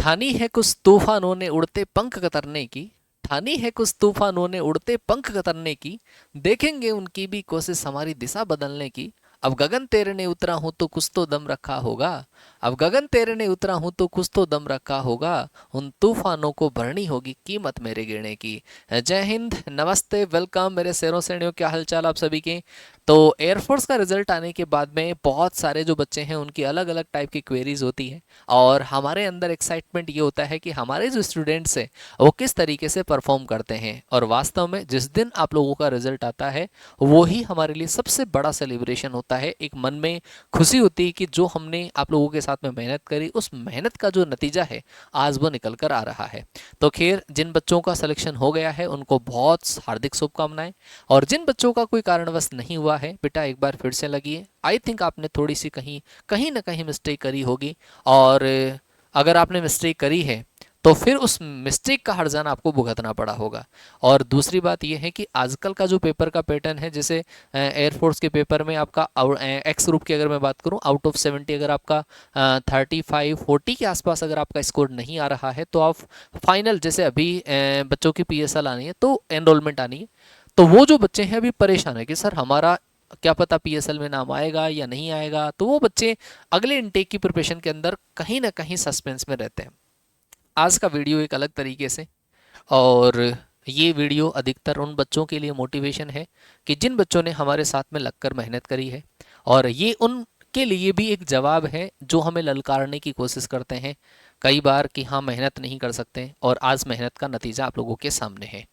ठानी है कुछ तूफानों ने उड़ते पंख कतरने की। ठानी है कुछ तूफानों ने उड़ते पंख कतरने की। देखेंगे उनकी भी कोशिश हमारी दिशा बदलने की। अब गगन तेरे ने उतरा हूं तो कुछ तो दम रखा होगा। अब गगन तेरे ने उतरा हूं तो कुछ तो दम रखा होगा। उन तूफानों को भरनी होगी कीमत मेरे गिरने की। जय हिंद, नमस्ते, वेलकम मेरे शेरों सेणियों, क्या हालचाल आप सभी के। तो एयरफोर्स का रिजल्ट आने के बाद में बहुत सारे जो बच्चे हैं उनकी अलग अलग टाइप की क्वेरीज होती हैं। और हमारे अंदर एक्साइटमेंट ये होता है कि हमारे जो स्टूडेंट्स हैं वो किस तरीके से परफॉर्म करते हैं। और वास्तव में जिस दिन आप लोगों का रिजल्ट आता है वो ही हमारे लिए सबसे बड़ा सेलिब्रेशन होता है। एक मन में खुशी होती है कि जो हमने आप लोगों के साथ में मेहनत करी उस मेहनत का जो नतीजा है आज वो निकल कर आ रहा है। तो खैर, जिन बच्चों का सिलेक्शन हो गया है उनको बहुत हार्दिक शुभकामनाएं। और जिन बच्चों का कोई कारणवश नहीं हुआ है, बेटा एक बार फिर से लगिए। आई थिंक आपने थोड़ी सी कहीं कहीं ना कहीं मिस्टेक करी होगी। और अगर आपने मिस्टेक करी है तो फिर उस मिस्टेक का हर्जाना आपको भुगतना पड़ा होगा। और दूसरी बात यह है कि आजकल का जो पेपर का पैटर्न है, जैसे एयरफोर्स के पेपर में आपका एक्स ग्रुप की अगर मैं बात करूं, आउट ऑफ 70 अगर आपका 35-40 के आसपास अगर आपका स्कोर नहीं आ रहा है तो आप फाइनल, जैसे अभी बच्चों की PSL आनी है तो एनरोलमेंट आनी है, तो वो जो बच्चे हैं अभी परेशान है कि सर हमारा क्या पता PSL में नाम आएगा या नहीं आएगा। तो वो बच्चे अगले इनटेक की प्रिपरेशन के अंदर कहीं ना कहीं सस्पेंस में रहते हैं। आज का वीडियो एक अलग तरीके से, और ये वीडियो अधिकतर उन बच्चों के लिए मोटिवेशन है कि जिन बच्चों ने हमारे साथ में लगकर मेहनत करी है। और ये उनके लिए भी एक जवाब है जो हमें ललकारने की कोशिश करते हैं कई बार कि हाँ मेहनत नहीं कर सकते, और आज मेहनत का नतीजा आप लोगों के सामने है।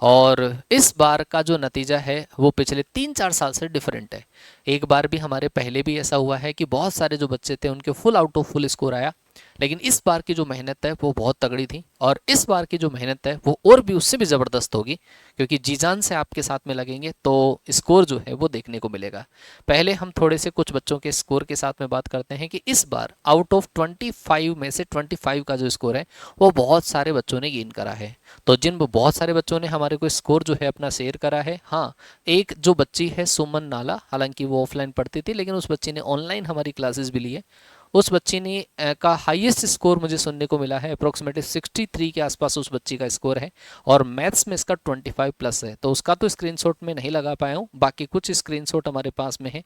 और इस बार का जो नतीजा है वो पिछले 3-4 साल से डिफरेंट है। एक बार भी हमारे पहले भी ऐसा हुआ है कि बहुत सारे जो बच्चे थे उनके full out of full score आया, लेकिन इस बार की जो मेहनत है वो बहुत तगड़ी थी। और इस बार की जो मेहनत है वो और भी उससे भी ज़बरदस्त होगी, क्योंकि जी जान से आपके साथ में लगेंगे तो स्कोर जो है वो देखने को मिलेगा। पहले हम थोड़े से कुछ बच्चों के स्कोर के साथ में बात करते हैं कि इस बार आउट ऑफ 25 में से 25 का जो स्कोर है वो बहुत सारे बच्चों ने गेन करा है। तो जिन बहुत सारे बच्चों ने हमारे को स्कोर जो है अपना शेयर करा है, हाँ, एक जो बच्ची है सुमन नाला, हालांकि वो ऑफलाइन पढ़ती थी लेकिन उस बच्ची ने ऑनलाइन हमारी क्लासेस भी ली है। उस बच्ची ने का हाईएस्ट स्कोर मुझे सुनने को मिला है, अप्रोक्सीमेटली 63 के आसपास उस बच्ची का स्कोर है। और मैथ्स में इसका 25 प्लस है। तो उसका तो स्क्रीनशॉट में नहीं लगा पाया हूँ, बाकी कुछ स्क्रीनशॉट हमारे पास में है।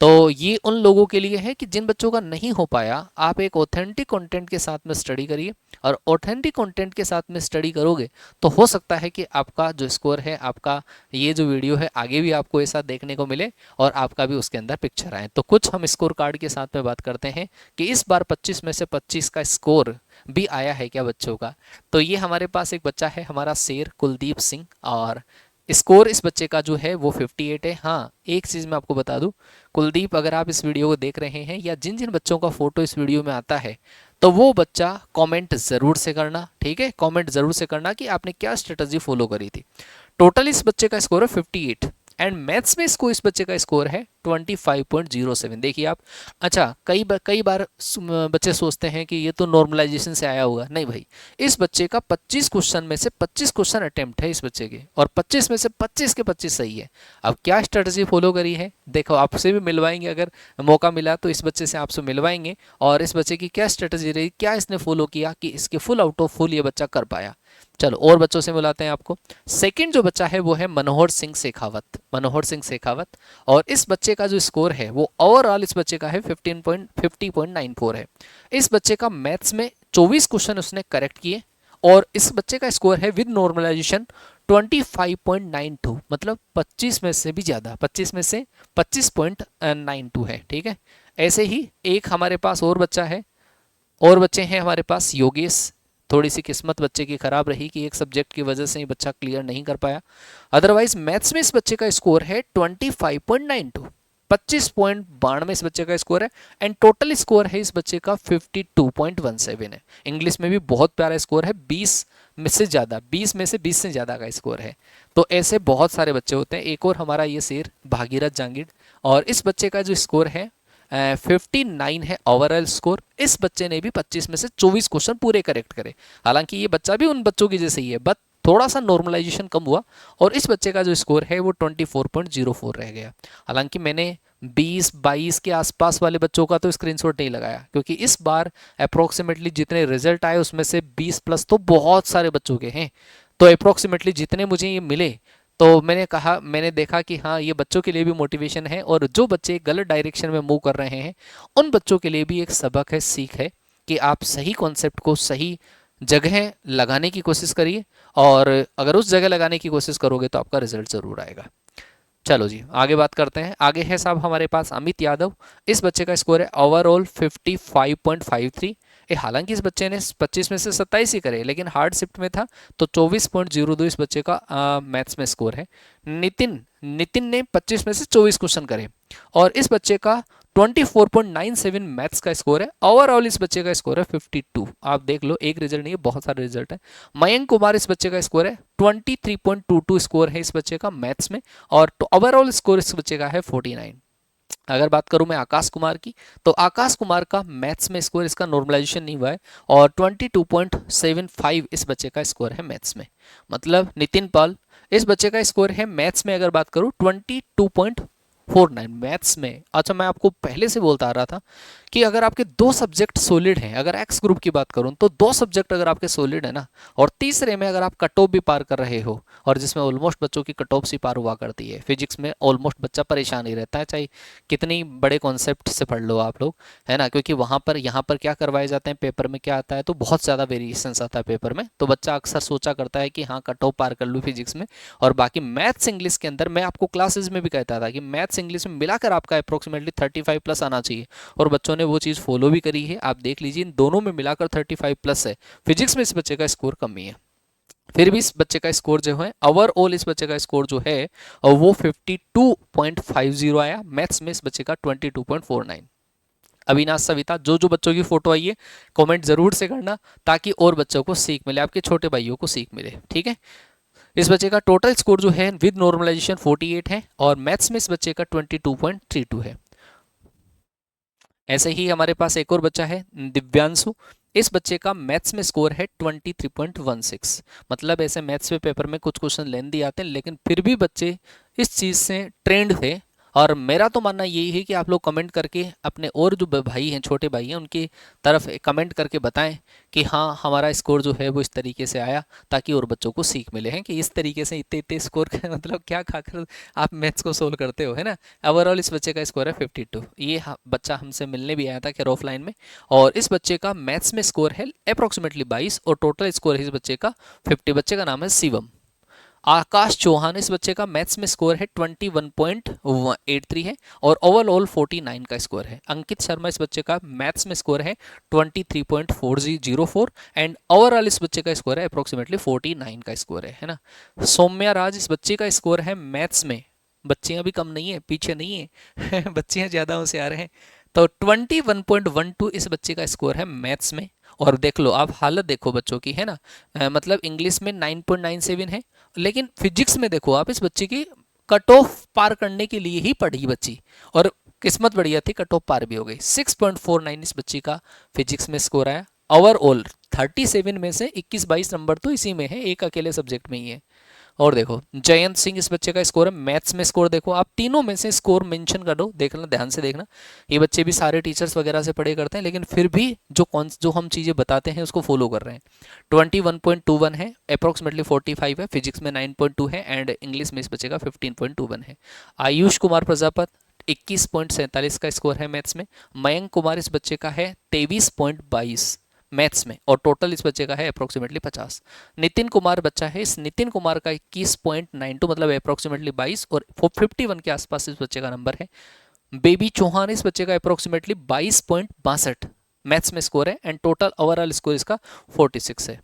तो ये उन लोगों के लिए है कि जिन बच्चों का नहीं हो पाया, आप एक ऑथेंटिक कंटेंट के साथ में स्टडी करिए। और ऑथेंटिक कंटेंट के साथ में स्टडी करोगे तो हो सकता है कि आपका जो स्कोर है, आपका ये जो वीडियो है, आगे भी आपको ऐसा देखने को मिले और आपका भी उसके अंदर पिक्चर आए। तो कुछ हम स्कोर कार्ड के साथ में बात करते हैं कि इस बार 25 में से 25 का स्कोर भी आया है क्या बच्चों का। तो ये हमारे पास एक बच्चा है हमारा शेर कुलदीप सिंह, और स्कोर इस बच्चे का जो है वो 58 है। हाँ, एक चीज़ मैं आपको बता दूं, कुलदीप, अगर आप इस वीडियो को देख रहे हैं या जिन जिन बच्चों का फोटो इस वीडियो में आता है, तो वो बच्चा कमेंट ज़रूर से करना, ठीक है, कमेंट ज़रूर से करना कि आपने क्या स्ट्रेटजी फॉलो करी थी। टोटल इस बच्चे का स्कोर है 58, एंड मैथ्स में इसको इस बच्चे का स्कोर है 25.07। देखिए आप, अच्छा, कई बार बच्चे सोचते हैं कि ये तो नॉर्मलाइजेशन से आया होगा। नहीं भाई, इस बच्चे का 25 क्वेश्चन में से 25 क्वेश्चन अटेम्प्ट है इस बच्चे के, और 25 में से 25 के 25 सही है। अब क्या स्ट्रेटजी फॉलो करी है, देखो आपसे भी मिलवाएंगे, अगर मौका मिला तो इस बच्चे से आपसे मिलवाएंगे और इस बच्चे की क्या स्ट्रेटजी रही, क्या इसने फॉलो किया कि इसके फुल आउट ऑफ फुल ये बच्चा कर पाया। चलो और बच्चों से मिलाते हैं आपको। सेकंड जो बच्चा है वो है मनोहर सिंह शेखावत, मनोहर सिंह शेखावत। और इस बच्चे का जो स्कोर है वो ओवरऑल इस बच्चे का है 50.94 है। इस बच्चे का मैथ्स में 24 क्वेश्चन उसने करेक्ट किए, और इस बच्चे का स्कोर है विद नॉर्मलाइजेशन 25.92, मतलब 25 में से भी ज़्यादा, 25 में से 25.92 है, ठीक है। ऐसे ही एक हमारे पास और बच्चा है, और बच्चे हैं हमारे पास योगेश। थोड़ी सी किस्मत बच्चे की खराब रही कि एक सब्जेक्ट की वजह से ही बच्चा क्लियर नहीं कर पाया। अदरवाइज मैथ्स में इस बच्चे का स्कोर है 25.92, 25.92 इस बच्चे का स्कोर है। एंड टोटल स्कोर है इस बच्चे का 52.17 है। इंग्लिश में भी बहुत प्यारा स्कोर है, 20 में से ज़्यादा, 20 में से 20 से ज़्यादा का स्कोर है। तो ऐसे बहुत सारे बच्चे होते हैं। एक और हमारा ये शेर भागीरथ जांगिड़, और इस बच्चे का जो स्कोर है 59 है ओवरऑल स्कोर। इस बच्चे ने भी 25 में से 24 क्वेश्चन पूरे करेक्ट करे। हालांकि ये बच्चा भी उन बच्चों की जैसे ही है, बट थोड़ा सा नॉर्मलाइजेशन कम हुआ, और इस बच्चे का जो स्कोर है वो 24.04 रह गया। हालांकि मैंने 20-22 के आसपास वाले बच्चों का तो स्क्रीनशॉट नहीं लगाया, क्योंकि इस बार अप्रोक्सीमेटली जितने रिजल्ट आए उसमें से 20 प्लस तो बहुत सारे बच्चों के हैं। तो अप्रोक्सीमेटली जितने मुझे ये मिले, तो मैंने देखा कि हाँ, ये बच्चों के लिए भी मोटिवेशन है, और जो बच्चे गलत डायरेक्शन में मूव कर रहे हैं उन बच्चों के लिए भी एक सबक है, सीख है, कि आप सही कॉन्सेप्ट को सही जगह लगाने की कोशिश करिए, और अगर उस जगह लगाने की कोशिश करोगे तो आपका रिजल्ट ज़रूर आएगा। चलो जी, आगे बात करते हैं। आगे है साहब हमारे पास अमित यादव। इस बच्चे का स्कोर है ओवरऑल 55.53। हालांकि इस बच्चे ने 25 में से 27 ही करे, लेकिन हार्ड शिफ्ट में था, तो 24.02 इस बच्चे का मैथ्स में स्कोर है। नितिन नितिन ने 25 में से 24 क्वेश्चन करे, और इस बच्चे का 24.97 मैथ्स का स्कोर है। ओवरऑल इस बच्चे का स्कोर है 52। आप देख लो, एक रिजल्ट नहीं है, बहुत सारे रिजल्ट है। मयंक कुमार इस बच्चे का स्कोर है 23.22 स्कोर है इस बच्चे का मैथ्स में, और ओवरऑल स्कोर इस बच्चे का है 49। अगर बात करूं मैं आकाश कुमार की, तो आकाश कुमार का मैथ्स में स्कोर, इसका नॉर्मलाइजेशन नहीं हुआ है, और 22.75 इस बच्चे का स्कोर है मैथ्स में। मतलब नितिन पाल, इस बच्चे का स्कोर है मैथ्स में, अगर बात करूं 22.49 मैथ्स में। अच्छा, मैं आपको पहले से बोलता आ रहा था कि अगर आपके दो सब्जेक्ट सॉलिड हैं, अगर एक्स ग्रुप की बात करूं तो दो सब्जेक्ट अगर आपके सॉलिड है ना, और तीसरे में अगर आप कट ऑफ भी पार कर रहे हो, और जिसमें ऑलमोस्ट बच्चों की कट ऑफ सी पार हुआ करती है, फिजिक्स में ऑलमोस्ट बच्चा परेशान ही रहता है, चाहे कितनी बड़े कॉन्सेप्ट से पढ़ लो आप लोग, है ना, क्योंकि वहाँ पर यहाँ पर क्या करवाए जाते हैं, पेपर में क्या आता है, तो बहुत ज़्यादा वेरिएशंस आता है पेपर में, तो बच्चा अक्सर सोचा करता है कि हाँ कट ऑफ पार कर लूँ फिजिक्स में। और बाकी मैथ्स इंग्लिश के अंदर मैं आपको क्लासेज में भी कहता था कि मैथ्स इंग्लिश में मिलाकर आपका अप्रोक्सीमेटली 35 प्लस आना चाहिए, और बच्चों ने वो चीज़ फॉलो भी करी है। आप देख लीजिए, इन दोनों में मिलाकर 35 प्लस है। फिजिक्स में इस बच्चे का स्कोर कम ही है, फिर भी इस बच्चे का स्कोर जो है ओवरऑल, इस बच्चे का स्कोर जो है वो 52.50 आया। मैथ्स में इस बच्चे का 22.49। अविनाश सविता, जो जो बच्चों की फोटो आई है कमेंट जरूर से करना, ताकि और बच्चों को सीख मिले, आपके छोटे भाइयों को सीख मिले, ठीक है। इस बच्चे का टोटल स्कोर जो है विद नॉर्मलाइजेशन 48 है, और मैथ्स में इस बच्चे का 22.32 है। ऐसे ही हमारे पास एक और बच्चा है दिव्यांशु। इस बच्चे का मैथ्स में स्कोर है 23.16। मतलब ऐसे मैथ्स में पेपर में कुछ क्वेश्चन लेंदी आते हैं, लेकिन फिर भी बच्चे इस चीज़ से ट्रेंड थे। और मेरा तो मानना यही है कि आप लोग कमेंट करके अपने और जो भाई हैं, छोटे भाई हैं, उनकी तरफ कमेंट करके बताएं कि हाँ हमारा स्कोर जो है वो इस तरीके से आया, ताकि और बच्चों को सीख मिले हैं कि इस तरीके से इतने इतने स्कोर का मतलब क्या खाकर आप मैथ्स को सोल्व करते हो, है ना। ओवरऑल इस बच्चे का स्कोर है 52। ये बच्चा हमसे मिलने भी आया था खैर ऑफलाइन में, और इस बच्चे का मैथ्स में स्कोर है अप्रोक्सीमेटली 22, और टोटल स्कोर है इस बच्चे का 50। बच्चे का नाम है शिवम। आकाश चौहान, इस बच्चे का मैथ्स में स्कोर है 21.83 है, और ओवरऑल 49 का स्कोर है। अंकित शर्मा, इस बच्चे का मैथ्स में स्कोर है 23.404, एंड ओवरऑल इस बच्चे का स्कोर है अप्रोक्सीमेटली 49 का स्कोर है ना। सौम्या राज, इस बच्चे का स्कोर है मैथ्स में, बच्चियां भी कम नहीं है, पीछे नहीं है बच्चियां ज़्यादा होशियार हैं, तो 21.12 इस बच्चे का स्कोर है मैथ्स में। और देख लो आप, हालत देखो बच्चों की, है ना। मतलब इंग्लिश में 9.97 है, लेकिन फिजिक्स में देखो आप, इस बच्चे की कट ऑफ पार करने के लिए ही पढ़ी बच्ची, और किस्मत बढ़िया थी, कट ऑफ पार भी हो गई। 6.49 इस बच्ची का फिजिक्स में स्कोर आया। ओवरऑल 37 में से 21-22 नंबर तो इसी में है, एक अकेले सब्जेक्ट में ही है। और देखो जयंत सिंह, इस बच्चे का स्कोर है मैथ्स में स्कोर, देखो आप तीनों में से स्कोर मेंशन कर दो, देखना ध्यान से देखना। ये बच्चे भी सारे टीचर्स वगैरह से पढ़े करते हैं, लेकिन फिर भी जो हम चीज़ें बताते हैं उसको फॉलो कर रहे हैं। 21.21 है, अप्रोक्सीमेटली 45 है, फिजिक्स में 9.2 है, एंड इंग्लिश में इस बच्चे का 15.21 है। आयुष कुमार प्रजापत 21.47 का स्कोर है मैथ्स में। मयंक कुमार, इस बच्चे का है 23.22 मैथ्स में, और टोटल इस बच्चे का है अप्रोक्सीमेटली 50। नितिन कुमार बच्चा है, इस नितिन कुमार का 21.92 मतलब अप्रोक्सीमेटली 22, और 51 के आसपास इस बच्चे का नंबर है। बेबी चौहान, इस बच्चे का अप्रोक्सीमेटली 22.62 मैथ्स में स्कोर है, एंड टोटल ओवरऑल स्कोर इसका 46 है।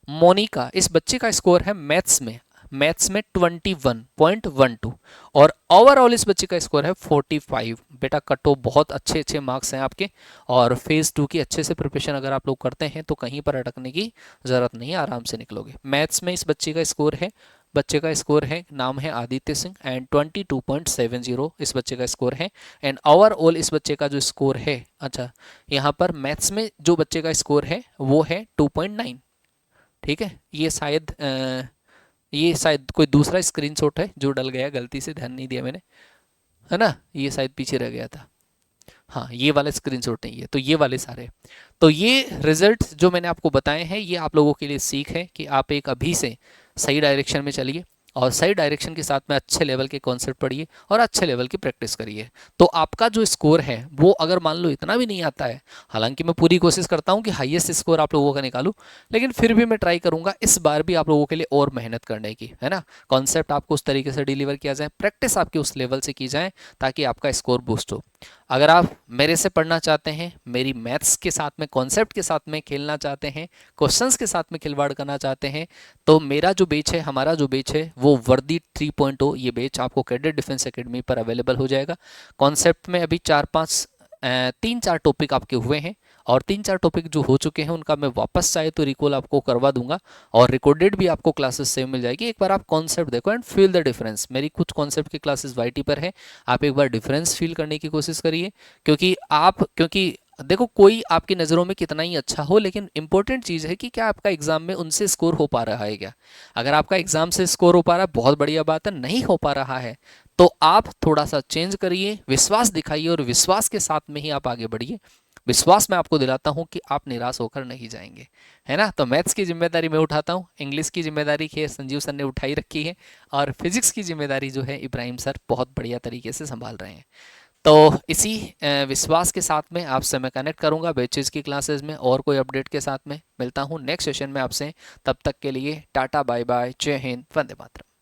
मोनिका, इस बच्चे का स्कोर है मैथ्स में 21.12, और ओवरऑल इस बच्चे का स्कोर है 45। बेटा कटो, बहुत अच्छे अच्छे मार्क्स हैं आपके, और फेज 2 की अच्छे से प्रिपरेशन अगर आप लोग करते हैं तो कहीं पर अटकने की ज़रूरत नहीं है, आराम से निकलोगे। मैथ्स में इस बच्चे का स्कोर है, नाम है आदित्य सिंह, एंड 22.70 इस बच्चे का स्कोर है, एंड ओवरऑल इस बच्चे का जो स्कोर है, अच्छा यहाँ पर मैथ्स में जो बच्चे का स्कोर है वो है 2.9, ठीक है। ये शायद कोई दूसरा स्क्रीनशॉट है जो डल गया, गलती से ध्यान नहीं दिया मैंने। है ना, ये शायद पीछे रह गया था, हाँ ये वाला स्क्रीनशॉट नहीं है, तो ये वाले सारे। तो ये रिजल्ट्स जो मैंने आपको बताए हैं ये आप लोगों के लिए सीख है कि आप एक अभी से सही डायरेक्शन में चलिए और सही डायरेक्शन के साथ में अच्छे लेवल के कॉन्सेप्ट पढ़िए और अच्छे लेवल की प्रैक्टिस करिए। तो आपका जो स्कोर है वो अगर मान लो इतना भी नहीं आता है, हालांकि मैं पूरी कोशिश करता हूँ कि हाईएस्ट स्कोर आप लोगों का निकालूं, लेकिन फिर भी मैं ट्राई करूंगा इस बार भी आप लोगों के लिए और मेहनत करने की, है ना। कॉन्सेप्ट आपको उस तरीके से डिलीवर किया जाए, प्रैक्टिस आपकी उस लेवल से की जाए ताकि आपका स्कोर बूस्ट हो। अगर आप मेरे से पढ़ना चाहते हैं, मेरी मैथ्स के साथ में कॉन्सेप्ट के साथ में खेलना चाहते हैं, क्वेश्चंस के साथ में खिलवाड़ करना चाहते हैं, तो मेरा जो बैच है, हमारा जो बैच है वो वर्दी 3.0 ये बैच आपको कैडेट डिफेंस एकेडमी पर अवेलेबल हो जाएगा। कॉन्सेप्ट में अभी 3-4 टॉपिक आपके हुए हैं और 3-4 टॉपिक जो हो चुके हैं उनका मैं वापस चाहे तो रिकॉल आपको करवा दूंगा और रिकॉर्डेड भी आपको क्लासेस सेव मिल जाएगी। एक बार आप कॉन्सेप्ट देखो एंड फील द डिफरेंस। मेरी कुछ कॉन्सेप्ट की क्लासेस वाईटी पर है, आप एक बार डिफरेंस फील करने की कोशिश करिए। क्योंकि देखो कोई आपकी नज़रों में कितना ही अच्छा हो, लेकिन इंपॉर्टेंट चीज़ है कि क्या आपका एग्जाम में उनसे स्कोर हो पा रहा है क्या। अगर आपका एग्जाम से स्कोर हो पा रहा है बहुत बढ़िया बात है, नहीं हो पा रहा है तो आप थोड़ा सा चेंज करिए, विश्वास दिखाइए और विश्वास के साथ में ही आप आगे बढ़िए। विश्वास मैं आपको दिलाता हूं कि आप निराश होकर नहीं जाएंगे, है ना। तो मैथ्स की जिम्मेदारी मैं उठाता हूं, इंग्लिश की जिम्मेदारी है संजीव सर ने उठाई रखी है और फिजिक्स की जिम्मेदारी जो है इब्राहिम सर बहुत बढ़िया तरीके से संभाल रहे हैं। तो इसी विश्वास के साथ में आपसे मैं कनेक्ट करूंगा बैचेज की क्लासेस में और कोई अपडेट के साथ में मिलता हूं नेक्स्ट सेशन में आपसे। तब तक के लिए टाटा बाय बाय, जय हिंद, वंदे मातरम।